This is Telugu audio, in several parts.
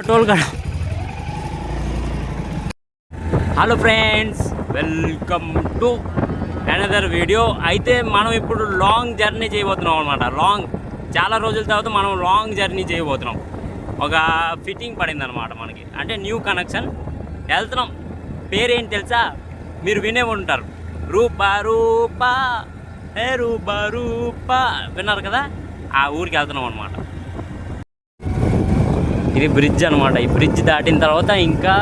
టోల్ కాడ. Hello friends, welcome to another video. అయితే మనం ఇప్పుడు లాంగ్ జర్నీ చేయబోతున్నాం అనమాట. చాలా రోజుల తర్వాత మనం లాంగ్ జర్నీ చేయబోతున్నాం. ఒక ఫిట్టింగ్ పడింది అనమాట మనకి, అంటే న్యూ కనెక్షన్ వెళ్తున్నాం. పేరేంటి తెలుసా? మీరు వినే ఉంటారు, రూపా రూపా ఏ రూపా రూపా విన్నారు కదా. ఆ ఊరికి వెళ్తున్నాం అనమాట. ఇది బ్రిడ్జ్ అనమాట. ఈ బ్రిడ్జ్ దాటిన తర్వాత ఇంకా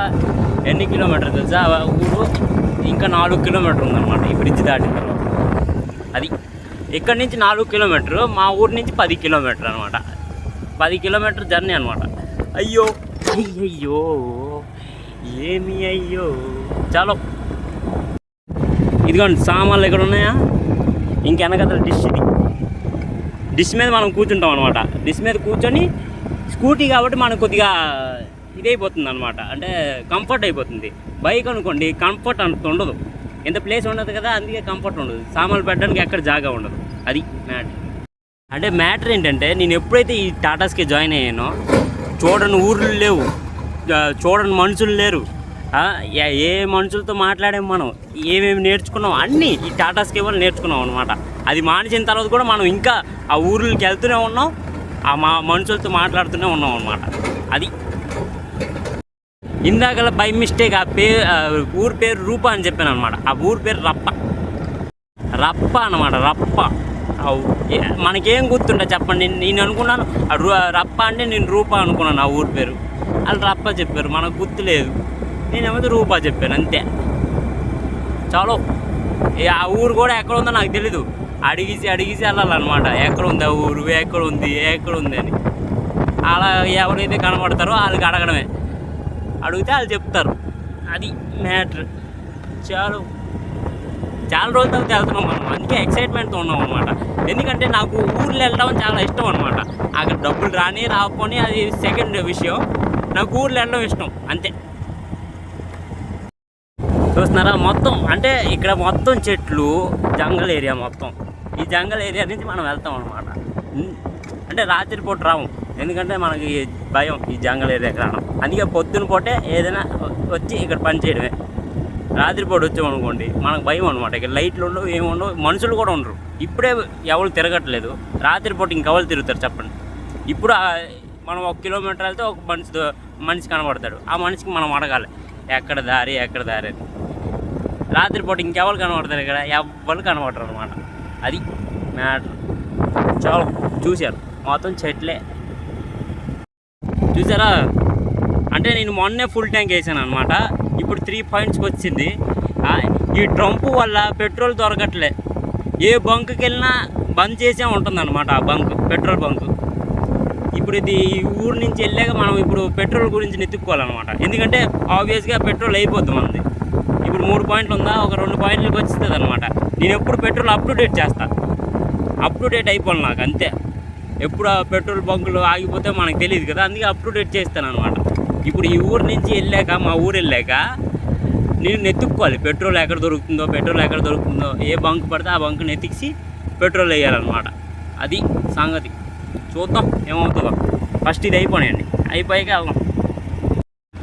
ఎన్ని కిలోమీటర్ తెలుసా? ఊరు ఇంకా 4 కిలోమీటర్ ఉందన్నమాట ఈ బ్రిడ్జ్ దాటిన తర్వాత. అది ఇక్కడి నుంచి 4 కిలోమీటరు, మా ఊరి నుంచి 10 కిలోమీటర్ అనమాట. 10 కిలోమీటర్ జర్నీ అనమాట. అయ్యో అయ్యయ్యో ఏమి అయ్యో. చాలు, ఇదిగోండి సామాన్లు ఎక్కడ ఉన్నాయా? ఇంకెనకదల డిష్. ఇది డిష్ మీద మనం కూర్చుంటాం అనమాట. డిష్ మీద కూర్చొని స్కూటీ కాబట్టి మనకు కొద్దిగా ఇదైపోతుంది అనమాట, అంటే కంఫర్ట్ అయిపోతుంది. బైక్ అనుకోండి కంఫర్ట్ అంత ఉండదు, ఎంత ప్లేస్ ఉండదు కదా, అందుకే కంఫర్ట్ ఉండదు. సామాన్లు పెట్టడానికి ఎక్కడ జాగా ఉండదు. అది మ్యాటర్. అంటే మ్యాటర్ ఏంటంటే, నేను ఎప్పుడైతే ఈ టాటాస్కి జాయిన్ అయ్యానో చూడని ఊర్లు లేవు, చూడని మనుషులు లేరు. ఏ మనుషులతో మాట్లాడాము, మనం ఏమేమి నేర్చుకున్నాం అన్నీ ఈ టాటాస్కి వాళ్ళు నేర్చుకున్నాం అనమాట. అది మానేసిన తర్వాత కూడా మనం ఇంకా ఆ ఊర్లకి వెళ్తూనే ఉన్నాం, ఆ మనుషులతో మాట్లాడుతూనే ఉన్నాం అనమాట. అది ఇందాకలా బై మిస్టేక్ ఆ ఊరి పేరు రూపా అని చెప్పాను అనమాట. ఆ ఊరి పేరు రప్ప అనమాట. రప్ప మనకేం గుర్తుంటే చెప్పండి. నేను అనుకున్నాను రప్ప అంటే నేను రూపా అనుకున్నాను ఆ ఊరి పేరు. వాళ్ళు రప్ప చెప్పారు, మనకు గుర్తులేదు. నేనేమైతే రూపా చెప్పాను, అంతే. చాలు, ఆ ఊరు కూడా ఎక్కడ ఉందో నాకు తెలీదు. అడిగిసి వెళ్ళాలన్నమాట. ఎక్కడ ఉంది ఆ ఊరు, ఎక్కడ ఉంది అని. అలా ఎవరైతే కనబడతారో వాళ్ళకి అడగడమే. అడిగితే వాళ్ళు చెప్తారు. అది మ్యాటర్. చాలా రోజుల తర్వాత వెళ్తున్నాం మనం, అందుకే ఎక్సైట్మెంట్తో ఉన్నాం అనమాట. ఎందుకంటే నాకు ఊర్లో వెళ్ళడం చాలా ఇష్టం అనమాట. అక్కడ డబ్బులు రాకపోని అది సెకండ్ విషయం. నాకు ఊర్లో వెళ్ళడం ఇష్టం, అంతే. చూస్తున్నారా మొత్తం, అంటే ఇక్కడ మొత్తం చెట్లు, జంగల్ ఏరియా మొత్తం. ఈ జంగల్ ఏరియా నుంచి మనం వెళ్తాం అనమాట. అంటే రాత్రిపూట రాము, ఎందుకంటే మనకి భయం ఈ జంగల్ ఏరియాకి రావడం. అందుకే పొద్దున పూటే ఏదైనా వచ్చి ఇక్కడ పని చేయడమే. రాత్రిపూట వచ్చామనుకోండి మనకు భయం అనమాట. ఇక్కడ లైట్లు ఉండవు, ఏమి ఉండవు, మనుషులు కూడా ఉండరు. ఇప్పుడే ఎవరు తిరగట్లేదు, రాత్రిపూట ఇంకెవరు తిరుగుతారు చెప్పండి. ఇప్పుడు మనం 1 కిలోమీటర్ వెళ్తే ఒక మనిషి కనబడతాడు. ఆ మనిషికి మనం అడగాలి ఎక్కడ దారి అని. రాత్రిపూట ఇంకెవరు కనబడతారు? ఇక్కడ ఎవ్వరు కనబడరు అనమాట. అది మ్యాటర్. చాలా చూశారు, మొత్తం చెట్లే చూసారా. అంటే నేను మొన్నే ఫుల్ ట్యాంక్ వేసాను అనమాట. ఇప్పుడు 3 పాయింట్స్కి వచ్చింది. ఈ ట్రంప్ వల్ల పెట్రోల్ దొరకట్లే. ఏ బంకుకి వెళ్ళినా బంద్ చేసే ఉంటుందన్నమాట ఆ బంక్, పెట్రోల్ బంకు. ఇప్పుడు ఇది ఊరు నుంచి వెళ్ళాక మనం ఇప్పుడు పెట్రోల్ గురించి నెత్తుక్కోవాలన్నమాట. ఎందుకంటే ఆబ్వియస్గా పెట్రోల్ అయిపోద్ది మనది. ఇప్పుడు 3 పాయింట్లు ఉందా, ఒక 2 పాయింట్లకు వచ్చిస్తుంది అనమాట. నేను ఎప్పుడు పెట్రోల్ అప్ టు డేట్ చేస్తాను, అప్ టు డేట్ అయిపోవాలి నాకు, అంతే. ఎప్పుడు ఆ పెట్రోల్ బంకులు ఆగిపోతే మనకు తెలియదు కదా, అందుకే అప్ టు డేట్ చేస్తాను అనమాట. ఇప్పుడు ఈ ఊరు నుంచి వెళ్ళాక, మా ఊరు వెళ్ళాక నేను నెత్తుక్కోవాలి పెట్రోల్ ఎక్కడ దొరుకుతుందో. ఏ బంక్ పడితే ఆ బంకుని ఎత్తికి పెట్రోల్ వేయాలన్నమాట. అది సంగతి. చూద్దాం ఏమవుతుందో. ఫస్ట్ ఇది అయిపోయాక వెళ్దాం.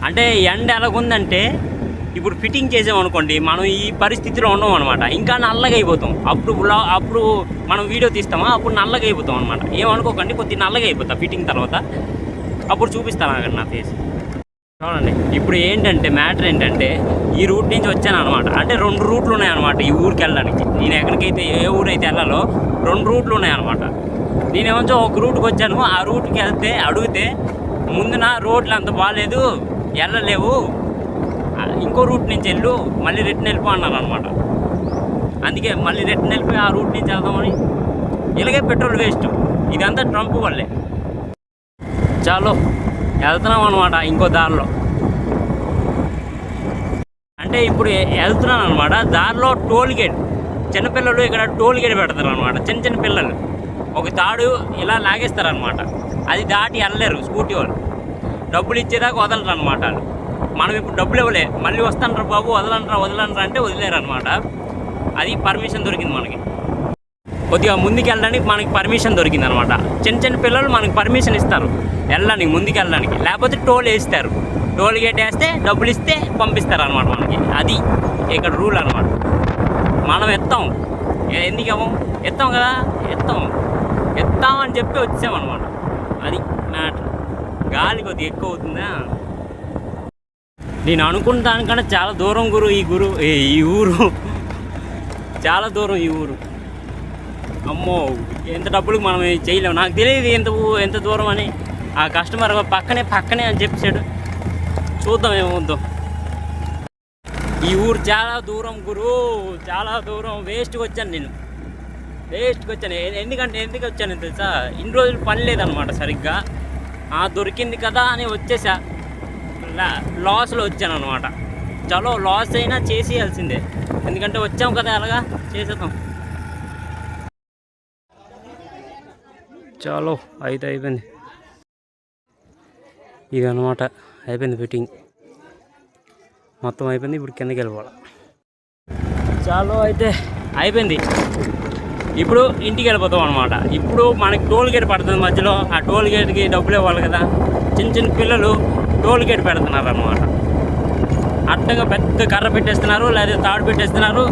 అంటే ఎండ ఎలాగుందంటే, ఇప్పుడు ఫిట్టింగ్ చేసామనుకోండి మనం ఈ పరిస్థితిలో ఉన్నాం అనమాట. ఇంకా నల్లగా అయిపోతాం. అప్పుడు మనం వీడియో తీస్తామా, అప్పుడు నల్లగా అయిపోతాం అనమాట. ఏమనుకోకండి, కొద్దిగా నల్లగా అయిపోతాం ఫిట్టింగ్ తర్వాత. అప్పుడు చూపిస్తాను అక్కడ నా ఫేస్. చూడండి, ఇప్పుడు ఏంటంటే మ్యాటర్ ఏంటంటే, ఈ రూట్ నుంచి వచ్చాను అనమాట. అంటే 2 రూట్లు ఉన్నాయన్నమాట ఈ ఊరికి వెళ్ళడానికి. నేను ఎక్కడికైతే ఏ ఊరైతే వెళ్ళాలో 2 రూట్లు ఉన్నాయన్నమాట. నేనేమో ఒక రూట్కి వచ్చాను. ఆ రూట్కి అడిగితే ముందున రోడ్లు అంత బాగాలేదు, వెళ్ళలేవు, ఇంకో రూట్ నుంచి వెళ్ళు, మళ్ళీ రిటర్న్ వెళ్ళిపో అన్నారు అనమాట. అందుకే మళ్ళీ రిటర్న్ వెళ్ళిపోయి ఆ రూట్ నుంచి వెళ్దామని. ఇలాగే పెట్రోల్ వేస్ట్. ఇదంతా ట్రంప్ వల్లే. చాలు వెళ్తున్నాం అనమాట ఇంకో దారిలో. అంటే ఇప్పుడు వెళ్తున్నాను అనమాట. దారిలో టోల్ గేట్, చిన్నపిల్లలు ఇక్కడ టోల్ గేట్ పెడతారు అనమాట. చిన్న పిల్లలు ఒక తాడు ఇలా లాగేస్తారనమాట. అది దాటి వెళ్ళలేరు స్కూటీ వాళ్ళు. డబ్బులు ఇచ్చేదాకా వదలరు అనమాట వాళ్ళు. మనం ఇప్పుడు డబ్బులు ఇవ్వలే, మళ్ళీ వస్తాంటారు బాబు వదలంటారా అంటే వదిలేరు అనమాట. అది పర్మిషన్ దొరికింది మనకి. కొద్దిగా ముందుకు వెళ్ళడానికి మనకి పర్మిషన్ దొరికింది అనమాట. చిన్న చిన్న పిల్లలు మనకి పర్మిషన్ ఇస్తారు వెళ్ళడానికి, ముందుకు వెళ్ళడానికి. లేకపోతే టోల్ వేస్తారు, టోల్ గేట్ వేస్తే డబ్బులు ఇస్తే పంపిస్తారు అనమాట మనకి. అది ఇక్కడ రూల్ అనమాట. మనం ఎత్తాం, ఎందుకు ఇవ్వం, ఎత్తాం కదా, ఎత్తాం అని చెప్పి వచ్చామన్నమాట. అది మ్యాటర్. గాలి కొద్దిగా ఎక్కువ అవుతుందా. నేను అనుకున్న దానికన్నా చాలా దూరం ఈ ఊరు చాలా దూరం ఈ ఊరు. అమ్మో, ఎంత డబ్బులకు మనం చేయలేము. నాకు తెలియదు ఎంత దూరం అని. ఆ కస్టమర్ పక్కనే అని చెప్పాడు. చూద్దాం ఏమవుద్దాం. ఈ ఊరు చాలా దూరం చాలా దూరం. వేస్ట్గా వచ్చాను. ఎందుకు వచ్చాను తెలుసా, ఇన్ని రోజులు పని లేదనమాట సరిగ్గా. దొరికింది కదా అని వచ్చేసా. లాస్లో వచ్చాను అనమాట. చలో లాస్ అయినా చేసేయాల్సిందే, ఎందుకంటే వచ్చాం కదా, అలాగా చేసేద్దాం. చలో అయితే అయిపోయింది ఇది అనమాట. అయిపోయింది ఫిట్టింగ్ మొత్తం అయిపోయింది. ఇప్పుడు కిందకి వెళ్ళిపోవాలి. చాలు అయితే అయిపోయింది. ఇప్పుడు ఇంటికి వెళ్ళిపోతాం అనమాట. ఇప్పుడు మనకి టోల్ గేట్ పడుతుంది మధ్యలో. ఆ టోల్ గేట్కి డబ్బులు ఇవ్వాలి కదా. చిన్న పిల్లలు టోల్ గేట్ పెడుతున్నారు అనమాట. అట్టగా పెద్ద కర్ర పెట్టేస్తున్నారు, లేదా తాడు పెట్టేస్తున్నారు.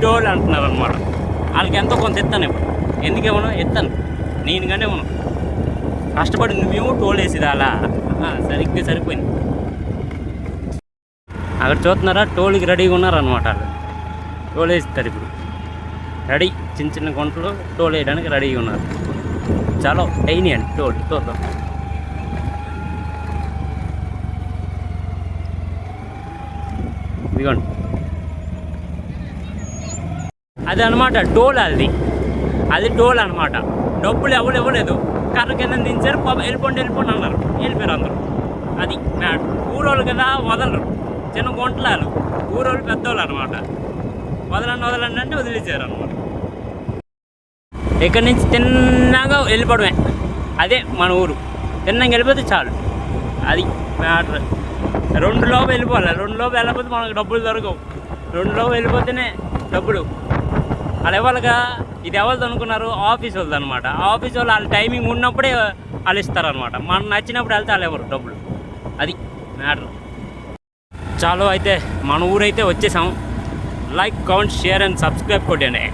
టోల్ అంటున్నారు అనమాట. వాళ్ళకి ఎంతో కొంత ఎత్తాను. ఇప్పుడు ఎందుకేమో ఎత్తాను నేను, కానీ మనం కష్టపడి నువ్వేమో టోల్ వేసిరా అలా సరిగ్గా సరిపోయింది. అక్కడ చూస్తున్నారా, టోల్కి రెడీగా ఉన్నారనమాట. వాళ్ళు టోల్ వేస్తారు ఇప్పుడు. రెడీ, చిన్న గుంటలు టోల్ వేయడానికి రెడీగా ఉన్నారు. చాలా అయినాయండి టోల్. చూద్దాం. ఇదిగోండి, అది అనమాట టోల్. అది టోల్ అనమాట. డబ్బులు ఎవరు ఇవ్వలేదు. కర్ర కింద దించారు, వెళ్ళిపోండి అన్నారు. వెళ్ళిపోయారు అందరూ. అది మ్యాటర్. ఊరోళ్ళు కదా వదలరు, చిన్న గుంటలాలు. ఊరోళ్ళు పెద్దోళ్ళు అనమాట. వదలండి అంటే వదిలేసారు అనమాట. ఇక్కడి నుంచి తిన్నగా వెళ్ళిపోవడమే. అదే మన ఊరు. తిన్నగా వెళ్ళిపోతే చాలు. అది మ్యాటర్. 2 లోపు వెళ్ళిపోవాలి. 2 లోపు వెళ్ళకపోతే మనకు డబ్బులు దొరకవు. 2 లోపు వెళ్ళిపోతేనే డబ్బులు. వాళ్ళు ఇవ్వాలిగా. ఇది ఎవరిది అనుకున్నారు, ఆఫీస్ వాళ్ళది అనమాట. ఆఫీస్ వాళ్ళు వాళ్ళ టైమింగ్ ఉన్నప్పుడే వాళ్ళు ఇస్తారనమాట. మనం నచ్చినప్పుడు వెళ్తే వాళ్ళు ఎవరు డబ్బులు. అది మ్యాటర్. చాలు అయితే మన ఊరైతే వచ్చేసాం. Like, comment, share and subscribe కొట్టండి.